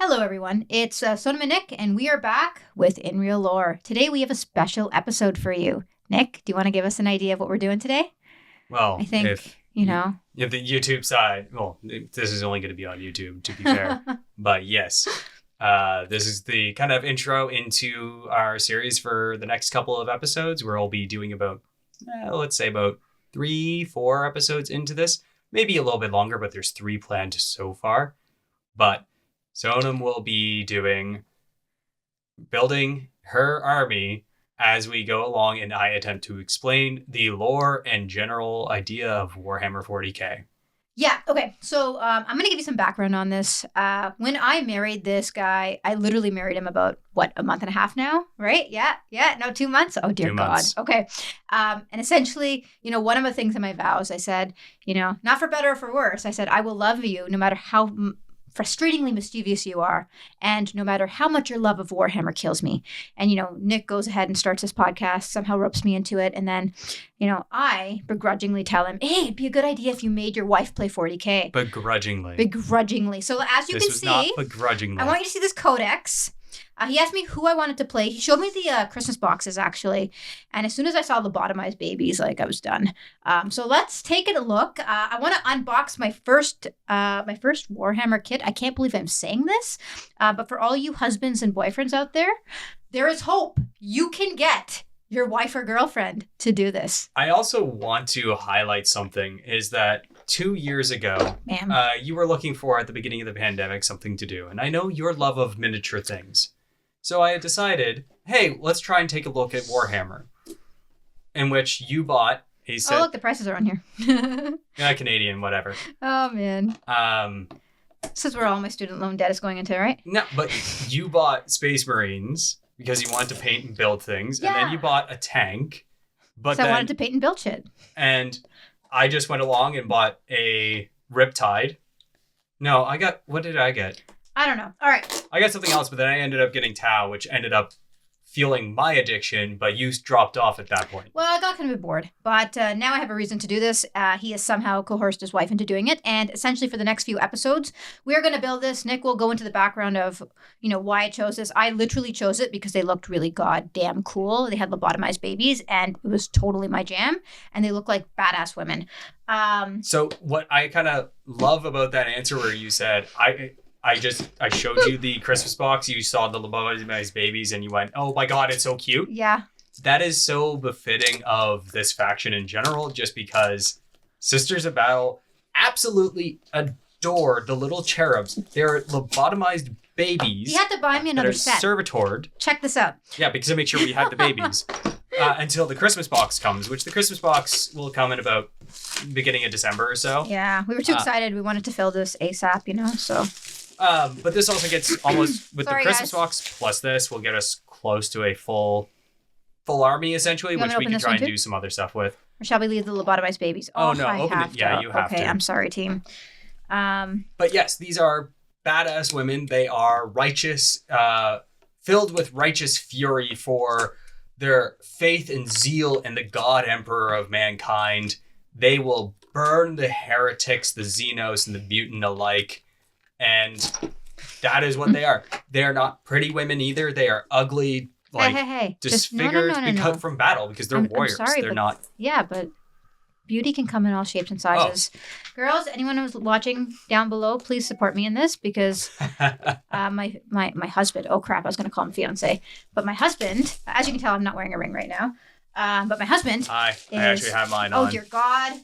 Hello, everyone. It's Sonam and Nick, and we are back with inreallore. Today, we have a special episode for you. Nick, do you want to give us an idea of what we're doing today? Well, I think, if the YouTube side, well, this is only going to be on YouTube, to be fair. But yes, this is the kind of intro into our series for the next couple of episodes, where I'll be doing about, let's say about 3-4 episodes into this. Maybe a little bit longer, but there's 3 planned so far. But Sonam will be building her army as we go along, and I attempt to explain the lore and general idea of Warhammer 40K. Yeah, okay. So I'm going to give you some background on this. When I married this guy, I literally married him about, a month and a half now, right? Yeah, no, 2 months? Oh, dear 2 God. months. Okay. And essentially, one of the things in my vows, I said, not for better or for worse, I said, I will love you no matter how frustratingly mischievous you are, and no matter how much your love of Warhammer kills me. And, Nick goes ahead and starts his podcast, somehow ropes me into it, and then, I begrudgingly tell him, hey, it'd be a good idea if you made your wife play 40K. Begrudgingly. So as you This can was see, not begrudgingly. I want you to see this codex. He asked me who I wanted to play. He showed me the Christmas boxes, actually. And as soon as I saw the lobotomized babies, I was done. So let's take a look. I want to unbox my first Warhammer kit. I can't believe I'm saying this. But for all you husbands and boyfriends out there, there is hope. You can get your wife or girlfriend to do this. I also want to highlight something, is that 2 years ago, you were looking for, at the beginning of the pandemic, something to do. And I know your love of miniature things. So I had decided, hey, let's try and take a look at Warhammer. In which you bought a set. Oh, look, the prices are on here. Canadian, whatever. Oh, man. This is where all my student loan debt is going into, right? No, but you bought Space Marines because you wanted to paint and build things. Yeah. And then you bought a tank. But I wanted to paint and build shit. And I just went along and bought a Riptide. No, what did I get? I don't know. All right. I got something else, but then I ended up getting Tau, which ended up fueling my addiction, but you dropped off at that point. Well, I got kind of bored, but now I have a reason to do this. He has somehow coerced his wife into doing it, and essentially for the next few episodes, we're going to build this. Nick will go into the background of, why I chose this. I literally chose it because they looked really goddamn cool. They had lobotomized babies, and it was totally my jam, and they look like badass women. So what I kind of love about that answer where you said, I showed you the Christmas box, you saw the lobotomized babies, and you went, oh my God, it's so cute. Yeah. That is so befitting of this faction in general, just because Sisters of Battle absolutely adore the little cherubs. They're lobotomized babies. You had to buy me another set. Servitored. Check this out. Yeah, because I made sure we had the babies. Until the Christmas box comes, which the Christmas box will come in about beginning of December or so. Yeah, we were too excited. We wanted to fill this ASAP, so... But this also gets almost with Sorry, the Christmas guys. box plus this will get us close to a full army essentially, which we can try and do some other stuff with. Or shall we leave the lobotomized babies? Oh no, I open have it. Yeah, to. you have to. Okay, I'm sorry, team. But yes, these are badass women. They are righteous, filled with righteous fury for their faith and zeal in the God Emperor of mankind. They will burn the heretics, the xenos, and the mutant alike. And that is what they are. They are not pretty women either. They are ugly, disfigured, cut from battle because they're warriors. I'm sorry, they're not. Yeah, but beauty can come in all shapes and sizes. Oh. Girls, anyone who's watching down below, please support me in this because my husband. Oh crap! I was going to call him fiance, but my husband. As you can tell, I'm not wearing a ring right now. But my husband. I actually have mine on. Oh dear God!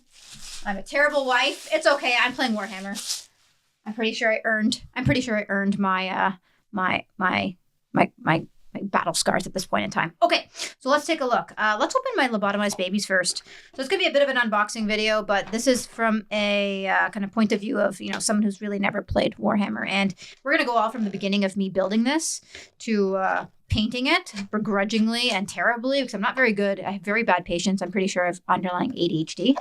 I'm a terrible wife. It's okay. I'm playing Warhammer. I'm pretty sure I earned my battle scars at this point in time. Okay, so let's take a look. Let's open my lobotomized babies first. So it's gonna be a bit of an unboxing video, but this is from a kind of point of view of someone who's really never played Warhammer, and we're gonna go all from the beginning of me building this to painting it begrudgingly and terribly because I'm not very good. I have very bad patience. I'm pretty sure I have underlying ADHD.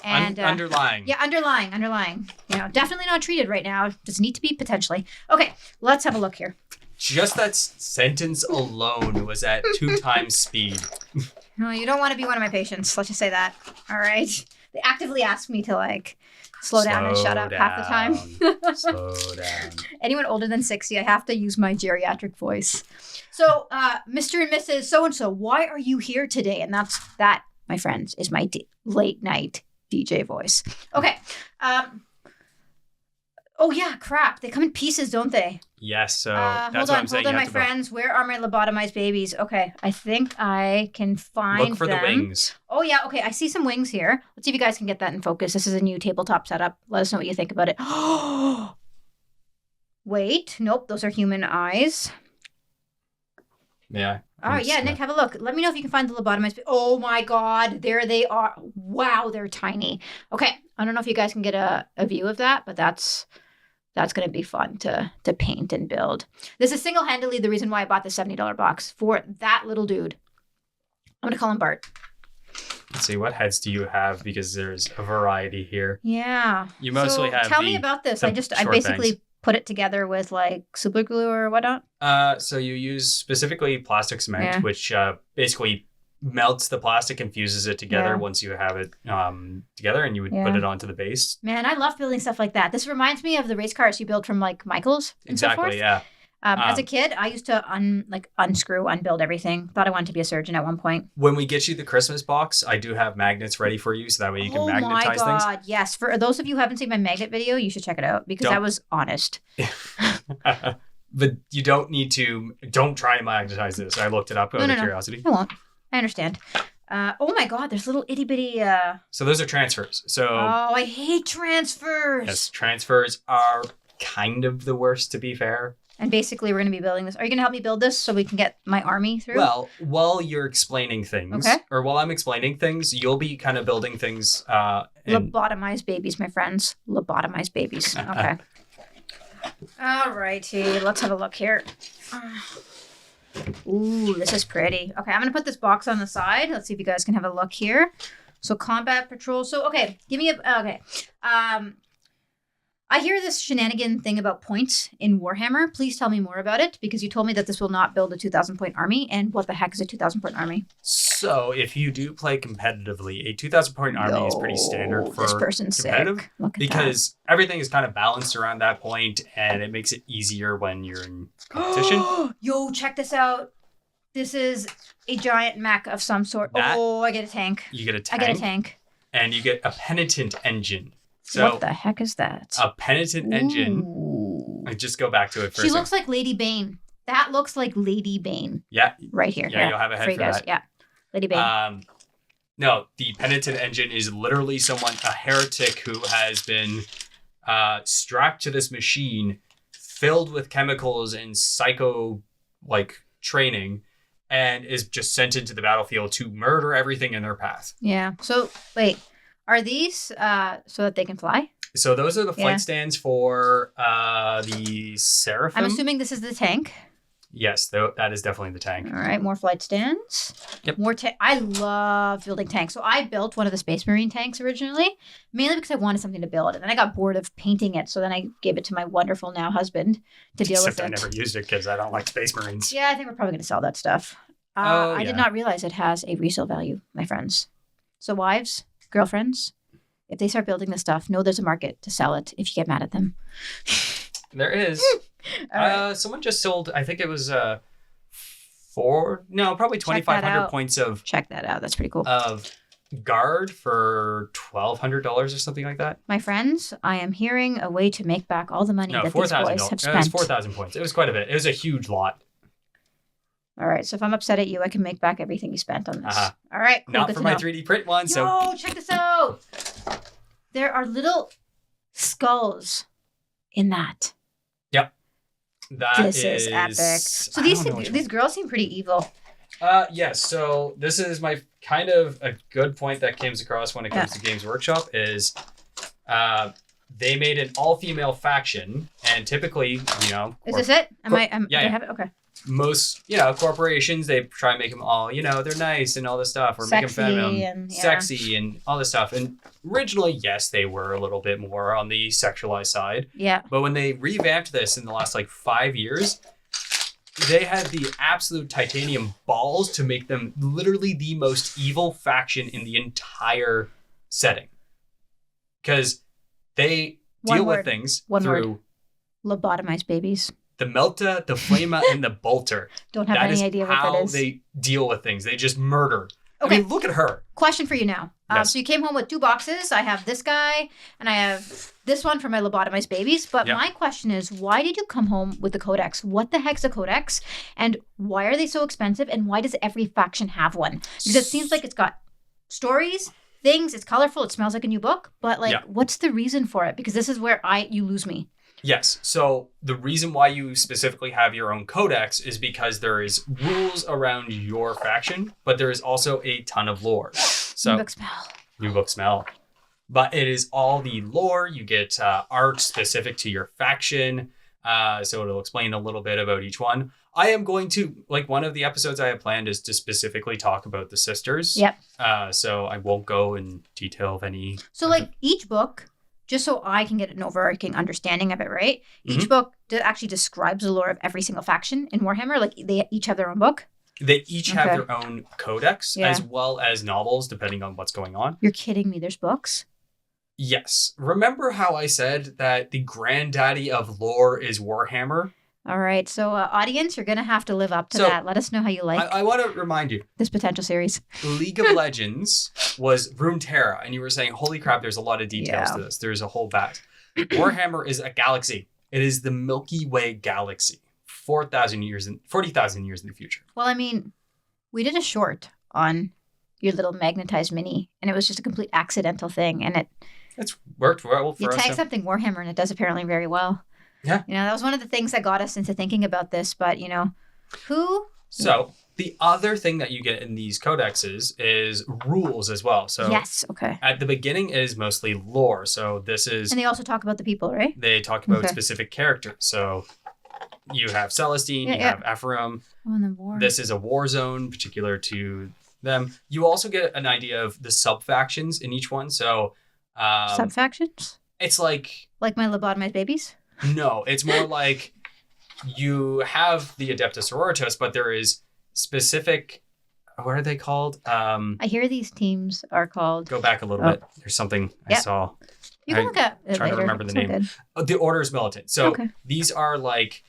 And underlying. Yeah, underlying. Definitely not treated right now. Does need to be potentially. Okay, let's have a look here. Just that sentence alone was at 2 times speed. No, you don't want to be one of my patients. Let's just say that. All right. They actively ask me to like slow down and shut up half the time. Slow down. Anyone older than 60, I have to use my geriatric voice. So, Mr. and Mrs. So-and-so, why are you here today? And that, my friends, is my late night DJ voice. Okay. Oh yeah, crap. They come in pieces, don't they? Yes, so that's what I'm saying. Hold on, my friends. Where are my lobotomized babies? Okay, I think I can find them. Look for the wings. Oh yeah, okay. I see some wings here. Let's see if you guys can get that in focus. This is a new tabletop setup. Let us know what you think about it. Wait, nope. Those are human eyes. Yeah. All right, yeah, Nick, have a look. Let me know if you can find the lobotomized. Oh my God, there they are. Wow, they're tiny. Okay, I don't know if you guys can get a view of that, but that's going to be fun to paint and build. This is single-handedly the reason why I bought the $70 box for that little dude. I'm going to call him Bart. Let's see, what heads do you have? Because there's a variety here. Yeah. You mostly have tell me about this. I basically put it together with like super glue or whatnot. So you use specifically plastic cement, which basically melts the plastic and fuses it together once you have it together, and you would put it onto the base. Man, I love building stuff like that. This reminds me of the race cars you build from like Michaels and so forth. Yeah. As a kid, I used to unscrew, unbuild everything. Thought I wanted to be a surgeon at one point. When we get you the Christmas box, I do have magnets ready for you, so that way you can magnetize things. Oh my God, yes. For those of you who haven't seen my magnet video, you should check it out because I was honest. But you don't try to magnetize this. I looked it up out of curiosity. I won't. I understand. Oh my God, there's little itty bitty. So those are transfers. So. Oh, I hate transfers. Yes, transfers are kind of the worst, to be fair. And basically, we're going to be building this. Are you going to help me build this so we can get my army through? Well, while you're explaining things, or while I'm explaining things, you'll be kind of building things. Lobotomized babies, my friends. Lobotomized babies. Okay. All righty. Let's have a look here. Ooh, this is pretty. Okay, I'm going to put this box on the side. Let's see if you guys can have a look here. So, combat patrol. So, okay, give me okay. I hear this shenanigan thing about points in Warhammer. Please tell me more about it, because you told me that this will not build a 2,000-point army. And what the heck is a 2,000-point army? So, if you do play competitively, a 2,000-point army is pretty standard for this person's competitive. Sick. Look at because everything is kind of balanced around that point, and it makes it easier when you're in competition. Yo, check this out. This is a giant mech of some sort. I get a tank. You get a tank. I get a tank. And you get a penitent engine. So what the heck is that? A penitent engine. I just go back to it for a second. She looks like Lady Bane. That looks like Lady Bane. Yeah. Right here. Yeah, you'll have a head for that. Yeah. Lady Bane. No, the penitent engine is literally a heretic who has been strapped to this machine filled with chemicals and psycho training, and is just sent into the battlefield to murder everything in their path. Yeah. So wait. Are these so that they can fly? So those are the flight stands for the Seraphim. I'm assuming this is the tank. Yes, that is definitely the tank. All right, more flight stands. Yep. More I love building tanks. So I built one of the Space Marine tanks originally, mainly because I wanted something to build. And then I got bored of painting it. So then I gave it to my wonderful now husband to deal with it. I never used it because I don't like Space Marines. Yeah, I think we're probably going to sell that stuff. I did not realize it has a resale value, my friends. So wives, girlfriends, if they start building this stuff, know there's a market to sell it if you get mad at them. There is. Right. Someone just sold, I think it was probably 2,500 points of... Check that out. That's pretty cool. Of guard for $1,200 or something like that. My friends, I am hearing a way to make back all the money that these boys have spent. It was 4,000 points. It was quite a bit. It was a huge lot. All right, so if I'm upset at you, I can make back everything you spent on this. All right, cool. Not for my 3D print one, so... Yo, check this out! There are little skulls in that. Yep. This is epic. So these girls seem pretty evil. Yes, so this is my kind of a good point that comes across when it comes to Games Workshop is... they made an all-female faction, and typically, Is this it? Do I have it? Okay. Most, corporations, they try and make them all, they're nice and all this stuff, or sexy make them feminine, sexy and all this stuff. And originally, yes, they were a little bit more on the sexualized side. Yeah. But when they revamped this in the last 5 years, they had the absolute titanium balls to make them literally the most evil faction in the entire setting. because they deal with things through lobotomized babies. The Melta, the Flama, and the Bolter. Don't have any idea what that is. How they deal with things. They just murder. Okay. I mean, look at her. Question for you now. Yes. So you came home with 2 boxes. I have this guy, and I have this one for my lobotomized babies. But my question is, why did you come home with the codex? What the heck's a codex? And why are they so expensive? And why does every faction have one? Because it seems like it's got stories, things, it's colorful, it smells like a new book. But what's the reason for it? Because this is where you lose me. Yes. So the reason why you specifically have your own codex is because there is rules around your faction, but there is also a ton of lore. So New book smell. But it is all the lore. You get art specific to your faction. So it'll explain a little bit about each one. I am going to, one of the episodes I have planned is to specifically talk about the sisters. Yep. So I won't go in detail of any. So each book, just so I can get an overarching understanding of it, right? Each book actually describes the lore of every single faction in Warhammer. Like, they each have their own book? They each have their own codex, as well as novels, depending on what's going on. You're kidding me. There's books? Yes. Remember how I said that the granddaddy of lore is Warhammer? All right. So, audience, you're going to have to live up to that. Let us know how you like I want to remind you. This potential series. League of Legends was Runeterra, and you were saying, holy crap, there's a lot of details to this. There's a whole bat. Warhammer is a galaxy. It is the Milky Way galaxy. 40,000 years in the future. Well, I mean, we did a short on your little magnetized mini, and it was just a complete accidental thing, and it's worked well for us. You tag something Warhammer, and it does apparently very well. Yeah. That was one of the things that got us into thinking about this, but, who? So, the other thing that you get in these codexes is rules as well. So, yes, okay. At the beginning, it is mostly lore. So, this is... And they also talk about the people, right? They talk about specific characters. So, you have Celestine, you have Ephraim. Oh, and the war. This is a war zone particular to them. You also get an idea of the sub-factions in each one. So... sub-factions? It's like... Like my lobotomized babies? No, it's more like you have the Adepta Sororitas, but there is specific... What are they called? I hear these teams are called... Go back a little bit. There's something I saw. You can look at it trying later. To remember the name. The Orders Militant. So these are like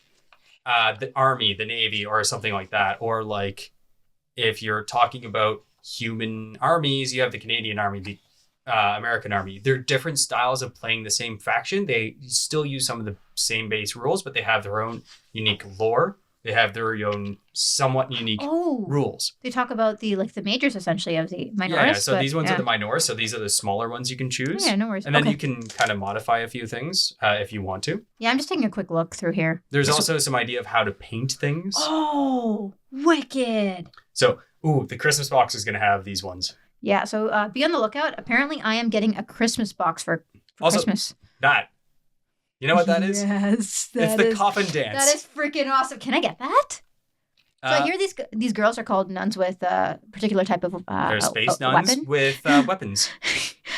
the Army, the Navy, or something like that. Or like if you're talking about human armies, you have the Canadian Army, the American Army. They're different styles of playing the same faction. They still use some of the same base rules, but they have their own unique lore. They have their own somewhat unique rules. They talk about the majors essentially of the minors. Yeah, so these ones are the minors. So these are the smaller ones you can choose. Yeah, no worries. And then you can kind of modify a few things if you want to. Yeah, I'm just taking a quick look through here. There's also some idea of how to paint things. Oh, wicked. So, the Christmas box is going to have these ones. Yeah, so be on the lookout. Apparently, I am getting a Christmas box for Christmas. That. You know what that is? Yes. It's the coffin dance. That is freaking awesome. Can I get that? So I hear these girls are called nuns with a particular type of they're space nuns weapon. With weapons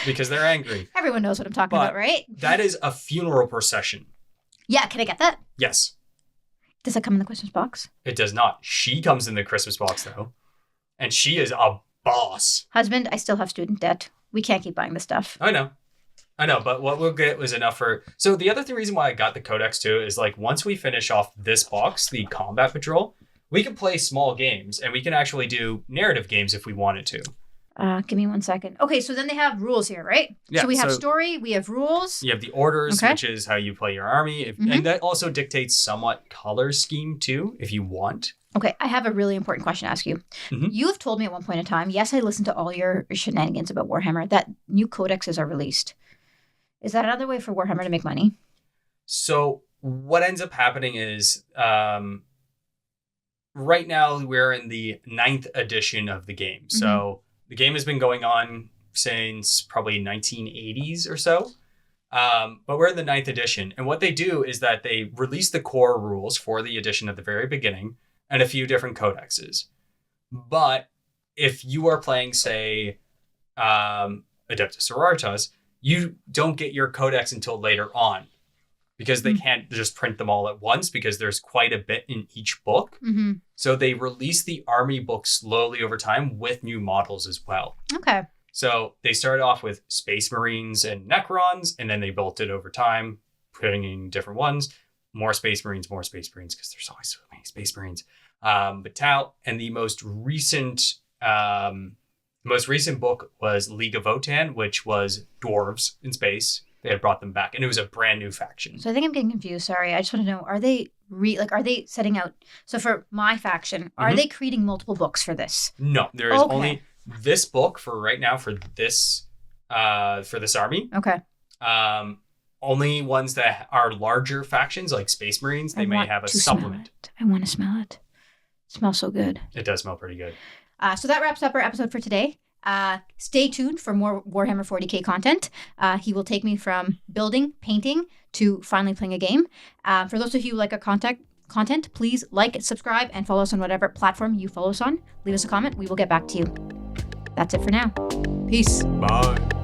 because they're angry. Everyone knows what I'm talking about, right? That is a funeral procession. Yeah, can I get that? Yes. Does that come in the Christmas box? It does not. She comes in the Christmas box, though. And she is a boss. Husband, I still have student debt. We can't keep buying this stuff. I know, but what we'll get was enough for... So the other reason why I got the codex, too, is once we finish off this box, the combat patrol, we can play small games, and we can actually do narrative games if we wanted to. Give me 1 second. Okay, so then they have rules here, right? Yeah, so we have story, we have rules. You have the orders, which is how you play your army. And that also dictates somewhat color scheme, too, if you want. Okay, I have a really important question to ask you. You have told me at one point in time, yes, I listened to all your shenanigans about Warhammer, that new codexes are released. Is that another way for Warhammer to make money? So what ends up happening is right now we're in the 9th edition of the game. So the game has been going on since probably 1980s or so. But we're in the 9th edition. And what they do is that they release the core rules for the edition at the very beginning and a few different codexes. But if you are playing, say, Adepta Sororitas, you don't get your codex until later on because they can't just print them all at once because there's quite a bit in each book. So they release the army book slowly over time with new models as well. Okay. So they started off with Space Marines and Necrons, and then they built it over time, putting in different ones. More Space Marines, because there's always so many Space Marines. But Tau, and the most recent book was League of Votan, which was dwarves in space. They had brought them back, and it was a brand new faction. So I think I'm getting confused. Sorry, I just want to know: are they are they setting out? So for my faction, are they creating multiple books for this? No, there is only this book for right now for this army. Okay. Only ones that are larger factions like Space Marines, they may have a supplement. I want to smell it. It smells so good. It does smell pretty good. So that wraps up our episode for today. Stay tuned for more Warhammer 40K content. He will take me from building, painting, to finally playing a game. For those of you who like our content, please like, subscribe, and follow us on whatever platform you follow us on. Leave us a comment. We will get back to you. That's it for now. Peace. Bye.